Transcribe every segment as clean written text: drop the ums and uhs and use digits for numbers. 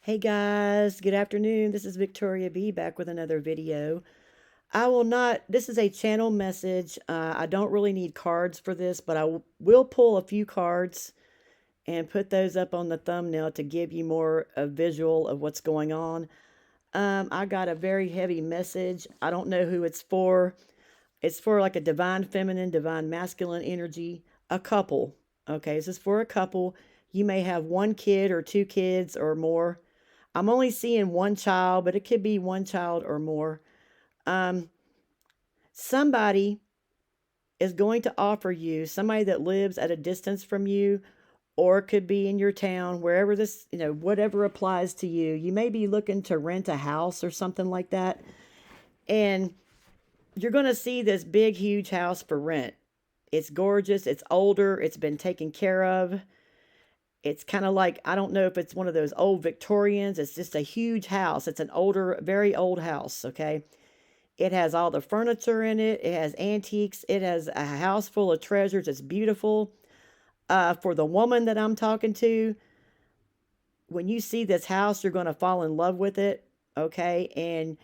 Hey guys, good afternoon. This is Victoria B back with another video. This is a channel message. I don't really need cards for this, but will pull a few cards and put those up on the thumbnail to give you more a visual of what's going on. I got a very heavy message. I don't know who it's for. It's for like a divine feminine, divine masculine energy, a couple. Okay, this is for a couple. You may have one kid or two kids or more. I'm only seeing one child, but it could be one child or more. Um, Somebody is going to offer you, somebody that lives at a distance from you, or it could be in your town, wherever this, whatever applies to you. You may be looking to rent a house or something like that. And you're going to see this big, huge house for rent. It's gorgeous. It's older. It's been taken care of. It's kind of like, I don't know if it's one of those old Victorians. It's just a huge house. It's an older, very old house, okay? It has all the furniture in it. It has antiques. It has a house full of treasures. It's beautiful. For the woman that I'm talking to, when you see this house, you're going to fall in love with it, okay? And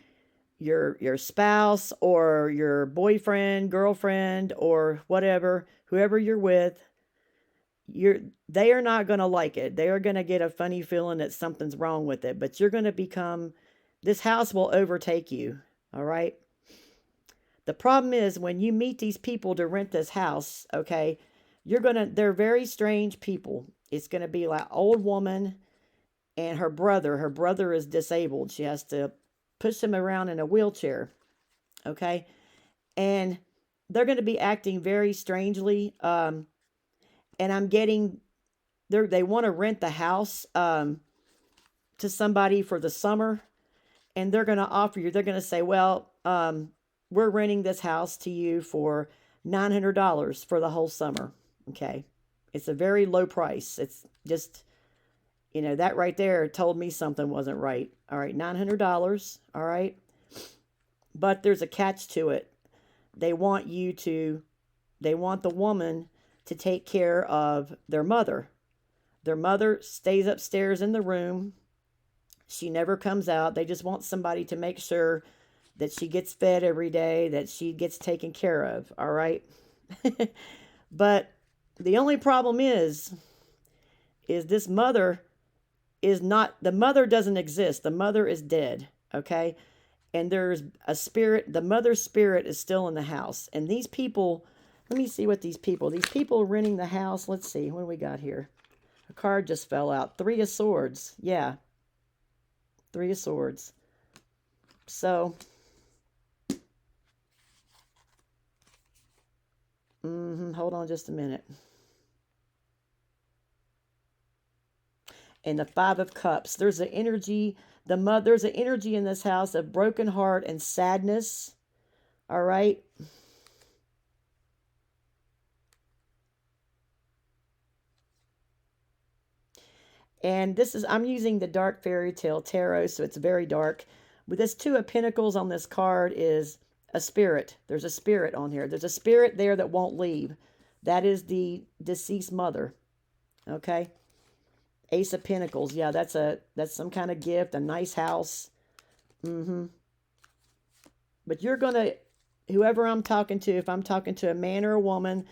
your spouse or your boyfriend, girlfriend, or whatever, whoever you're with, they are not going to like it. They are going to get a funny feeling that something's wrong with it, but you're going to become, this house will overtake you, all right? The problem is when you meet these people to rent this house, okay, they're very strange people. It's going to be like old woman and her brother. Her brother is disabled. She has to push him around in a wheelchair, okay? And they're going to be acting very strangely. And I'm getting, they want to rent the house to somebody for the summer. And they're going to offer you, they're going to say, well, we're renting this house to you for $900 for the whole summer. Okay. It's a very low price. It's just, that right there told me something wasn't right. All right. $900. All right. But there's a catch to it. They want the woman to take care of their mother. Their mother stays upstairs in the room. She never comes out. They just want somebody to make sure that she gets fed every day, that she gets taken care of, all right? But the only problem is this mother is not, the mother doesn't exist. The mother is dead, okay? And there's a spirit, the mother's spirit is still in the house. And these people, let me see what these people renting the house, let's see, what do we got here? A card just fell out. Three of Swords, yeah. Three of Swords. So, hold on just a minute. And the Five of Cups. There's an energy, there's an energy in this house of broken heart and sadness. All right. And I'm using the Dark Fairy Tale Tarot, so it's very dark. With this Two of Pentacles on this card is a spirit. There's a spirit on here. There's a spirit there that won't leave. That is the deceased mother. Okay. Ace of Pentacles. Yeah, that's some kind of gift, a nice house. But you're going to, whoever I'm talking to, if I'm talking to a man or a woman,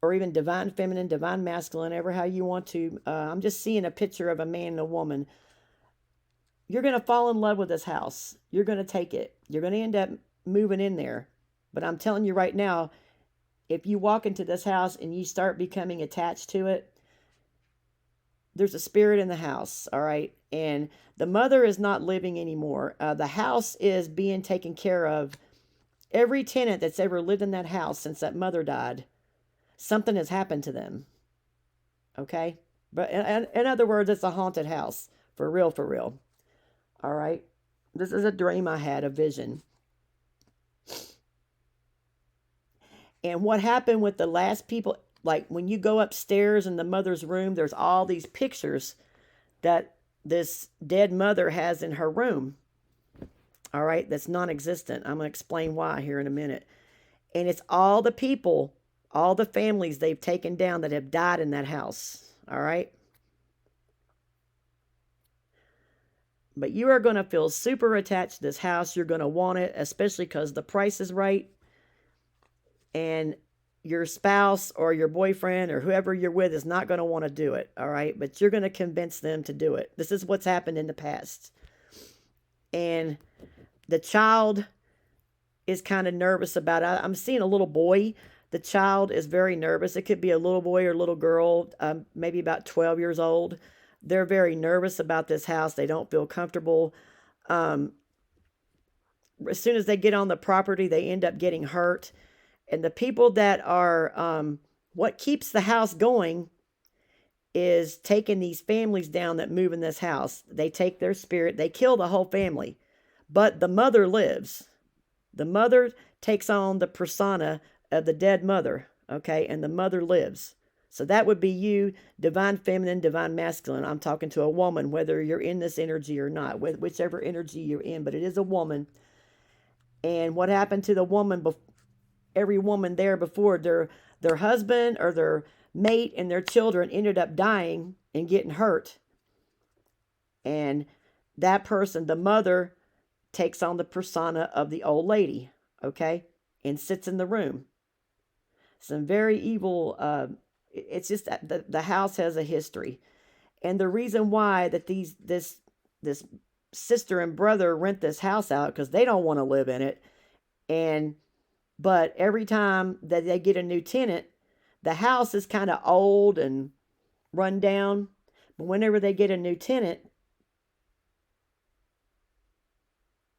or even divine feminine, divine masculine, ever how you want to, I'm just seeing a picture of a man and a woman. You're going to fall in love with this house. You're going to take it. You're going to end up moving in there. But I'm telling you right now, if you walk into this house and you start becoming attached to it, there's a spirit in the house, all right? And the mother is not living anymore. The house is being taken care of. Every tenant that's ever lived in that house since that mother died, something has happened to them, okay? But in other words, it's a haunted house, for real, for real. All right? This is a dream I had, a vision. And what happened with the last people, like when you go upstairs in the mother's room, there's all these pictures that this dead mother has in her room. All right, that's non-existent. I'm going to explain why here in a minute. And it's all the people, all the families they've taken down that have died in that house. All right. But you are going to feel super attached to this house. You're going to want it, especially because the price is right. And your spouse or your boyfriend or whoever you're with is not going to want to do it. All right. But you're going to convince them to do it. This is what's happened in the past. And the child is kind of nervous about it. I'm seeing a little boy. The child is very nervous. It could be a little boy or a little girl, maybe about 12 years old. They're very nervous about this house. They don't feel comfortable. As soon as they get on the property, they end up getting hurt. And the people that are, what keeps the house going is taking these families down that move in this house. They take their spirit, they kill the whole family. But the mother lives. The mother takes on the persona of the dead mother, okay? And the mother lives. So that would be you, divine feminine, divine masculine. I'm talking to a woman, whether you're in this energy or not, whichever energy you're in, but it is a woman. And what happened to the woman, every woman there before, their husband or their mate and their children ended up dying and getting hurt. And that person, the mother, takes on the persona of the old lady, okay, and sits in the room. Some very evil, it's just that the house has a history. And the reason why that this sister and brother rent this house out, because they don't want to live in it. But every time that they get a new tenant, the house is kind of old and run down. But whenever they get a new tenant,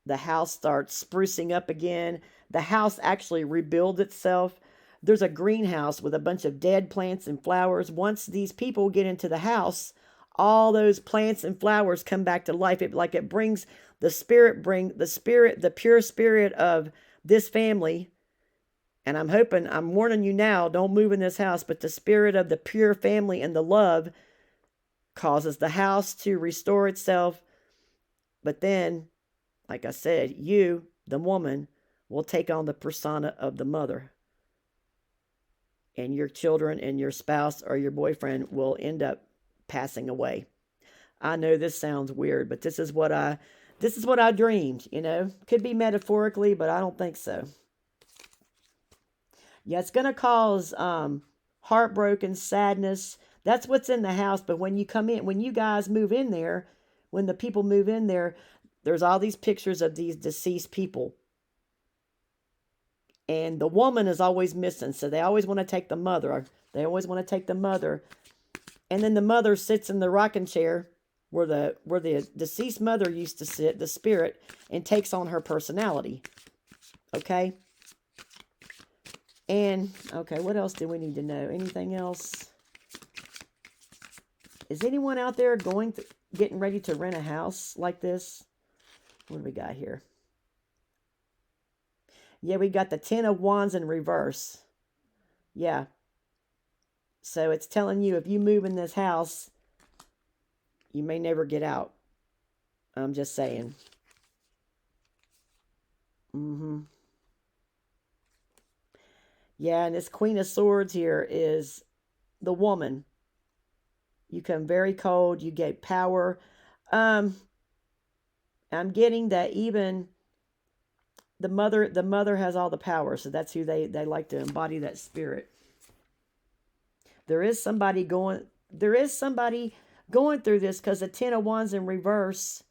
the house starts sprucing up again. The house actually rebuilds itself. There's a greenhouse with a bunch of dead plants and flowers. Once these people get into the house, all those plants and flowers come back to life. It brings the pure spirit of this family. And I'm warning you now, don't move in this house, but the spirit of the pure family and the love causes the house to restore itself. But then, like I said, you, the woman, will take on the persona of the mother. And your children and your spouse or your boyfriend will end up passing away. I know this sounds weird, but this is what I dreamed, Could be metaphorically, but I don't think so. Yeah, it's going to cause heartbroken, sadness. That's what's in the house. But when you guys move in there, when the people move in there, there's all these pictures of these deceased people. And the woman is always missing. So they always want to take the mother. And then the mother sits in the rocking chair where the deceased mother used to sit, the spirit, and takes on her personality. Okay? And, okay, what else do we need to know? Anything else? Is anyone out there getting ready to rent a house like this? What do we got here? Yeah, we got the Ten of Wands in reverse. Yeah. So it's telling you if you move in this house, you may never get out. I'm just saying. Yeah, and this Queen of Swords here is the woman. You come very cold. You get power. I'm getting that even the mother has all the power. So that's who they like to embody that spirit. There is somebody going through this because the Ten of Wands in reverse.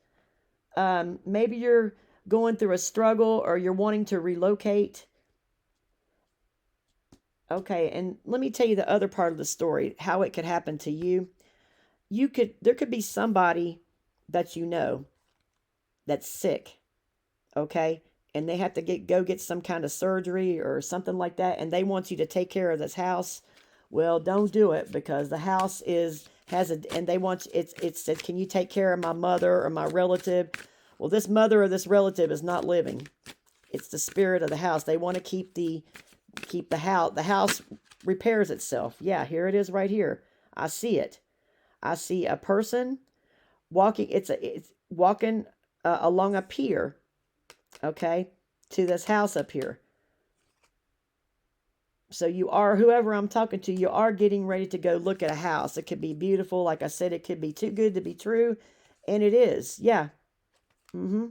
Maybe you're going through a struggle or you're wanting to relocate. Okay, and let me tell you the other part of the story, how it could happen to you. There could be somebody that you know that's sick, okay? And they have to go get some kind of surgery or something like that, and they want you to take care of this house. Well, don't do it because the house and they want, it said, can you take care of my mother or my relative? Well, this mother or this relative is not living. It's the spirit of the house. They want to keep the house. The house repairs itself. Yeah, here it is right here. I see it. I see a person walking. It's walking along a pier, okay, to this house up here. So whoever I'm talking to, you are getting ready to go look at a house. It could be beautiful. Like I said, it could be too good to be true. And it is. Yeah. Mm-hmm.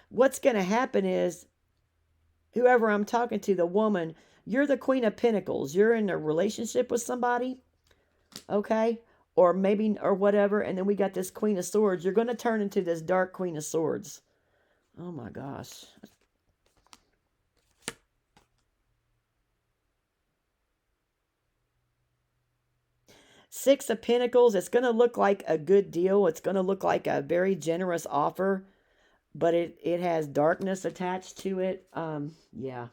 What's going to happen is whoever I'm talking to, the woman, you're the Queen of Pentacles. You're in a relationship with somebody, okay? Or maybe, or whatever. And then we got this Queen of Swords. You're going to turn into this dark Queen of Swords. Oh my gosh. Six of Pentacles, it's going to look like a good deal. It's going to look like a very generous offer, but it has darkness attached to it. Yeah.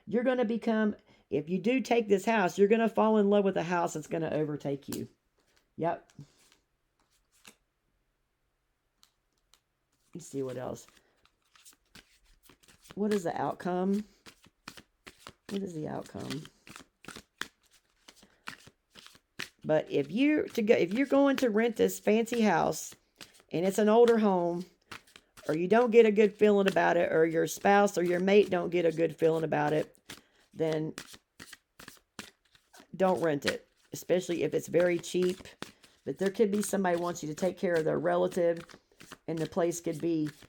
You're going to become, if you do take this house, you're going to fall in love with a house that's going to overtake you. Yep. Let's see what else. What is the outcome? What is the outcome? But if you're going to rent this fancy house and it's an older home, or you don't get a good feeling about it, or your spouse or your mate don't get a good feeling about it, then don't rent it, especially if it's very cheap. But there could be somebody who wants you to take care of their relative, and the place could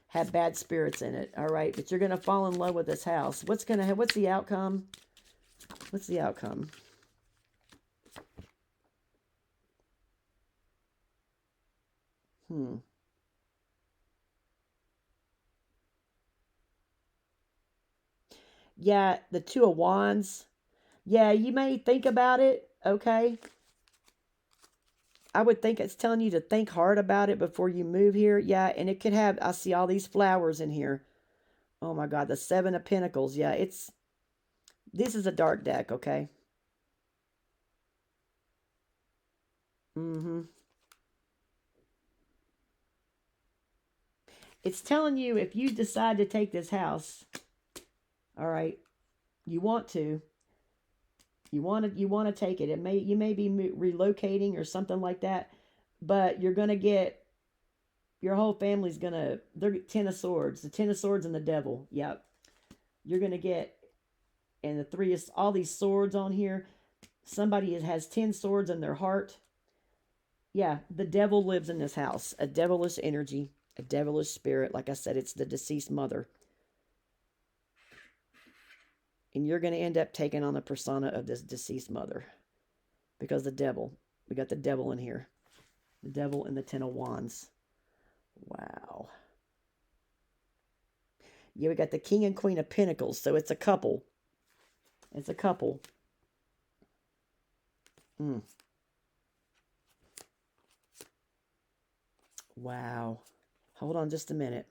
have bad spirits in it. All right, but you're gonna fall in love with this house. What's the outcome? What's the outcome? Yeah, the Two of Wands. Yeah, you may think about it. Okay, I would think it's telling you to think hard about it before you move here. Yeah, and it could have, I see all these flowers in here. Oh my God, the Seven of Pentacles. Yeah, this is a dark deck, okay? Mm-hmm. It's telling you if you decide to take this house, all right, you want to, you want to take it. You may be relocating or something like that, but you're going to get, your whole family's going to, they're Ten of Swords, the Ten of Swords and the Devil. Yep. You're going to get, and the three is all these swords on here. Somebody has 10 swords in their heart. Yeah, the devil lives in this house. A devilish energy, a devilish spirit. Like I said, it's the deceased mother. And you're going to end up taking on the persona of this deceased mother. Because the devil. We got the devil in here. The devil and the Ten of Wands. Wow. Yeah, we got the King and Queen of Pentacles. So it's a couple. It's a couple. Wow. Hold on just a minute.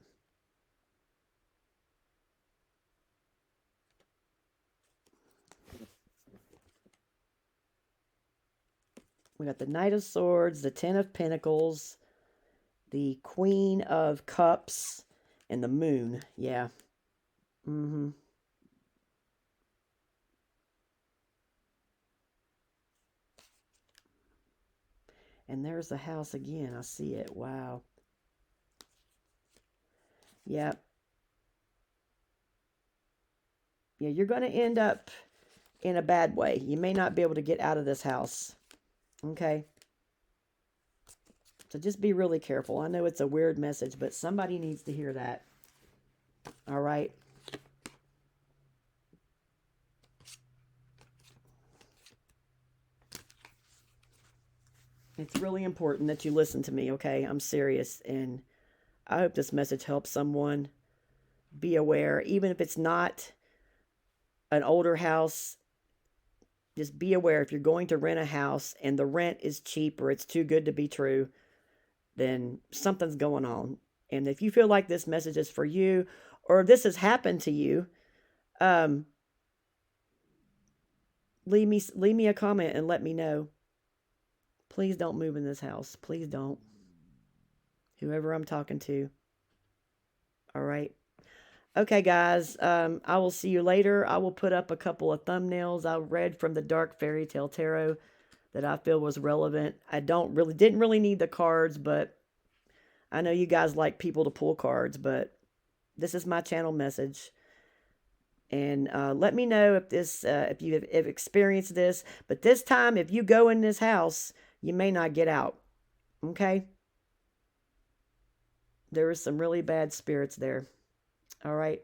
We got the Knight of Swords, the Ten of Pentacles, the Queen of Cups, and the Moon. Yeah. Mm-hmm. And there's the house again. I see it. Wow. Yeah. Yeah, you're going to end up in a bad way. You may not be able to get out of this house. Okay? So just be really careful. I know it's a weird message, but somebody needs to hear that. All right? It's really important that you listen to me, okay? I'm serious, and I hope this message helps someone. Be aware, even if it's not an older house, just be aware if you're going to rent a house and the rent is cheap or it's too good to be true, then something's going on. And if you feel like this message is for you, or this has happened to you, leave me a comment and let me know. Please don't move in this house. Please don't. Whoever I'm talking to. All right. Okay, guys. I will see you later. I will put up a couple of thumbnails I read from the Dark Fairy Tale Tarot that I feel was relevant. I didn't really need the cards, but I know you guys like people to pull cards, but this is my channel message. And let me know if this, if you have experienced this. But this time, if you go in this house, you may not get out. Okay? There is some really bad spirits there. All right?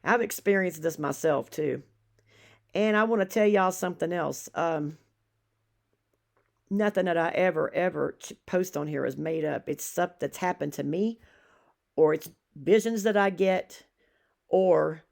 I've experienced this myself too. And I want to tell y'all something else. Nothing that I ever post on here is made up. It's stuff that's happened to me, or it's visions that I get, or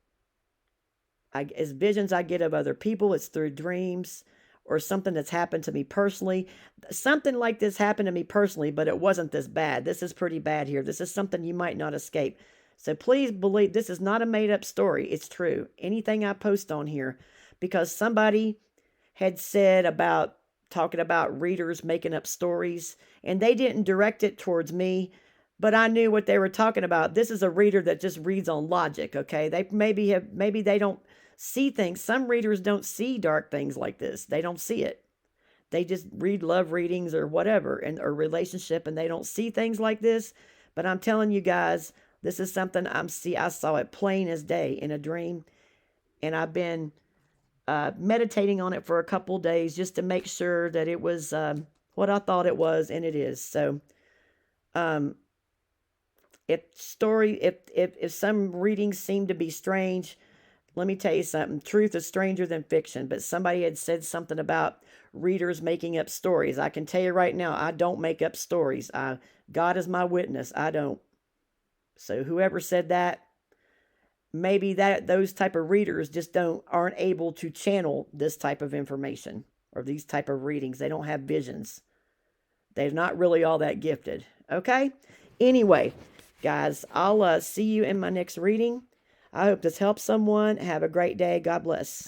it's visions I get of other people. It's through dreams or something that's happened to me personally. Something like this happened to me personally, but it wasn't this bad. This is pretty bad here. This is something you might not escape. So please believe this is not a made up story. It's true. Anything I post on here, because somebody had said about talking about readers making up stories, and they didn't direct it towards me, but I knew what they were talking about. This is a reader that just reads on logic, okay? They maybe they don't see things. Some readers don't see dark things like this. They don't see it. They just read love readings or whatever, and or relationship, and they don't see things like this. But I'm telling you guys, this is something I saw it plain as day in a dream, and I've been meditating on it for a couple days just to make sure that it was what I thought it was, and it is. So, um, if some readings seem to be strange, let me tell you something. Truth is stranger than fiction. But somebody had said something about readers making up stories. I can tell you right now, I don't make up stories. God is my witness. I don't. So whoever said that, maybe those type of readers just aren't able to channel this type of information or these type of readings. They don't have visions. They're not really all that gifted. Okay? Anyway, guys, I'll see you in my next reading. I hope this helps someone. Have a great day. God bless.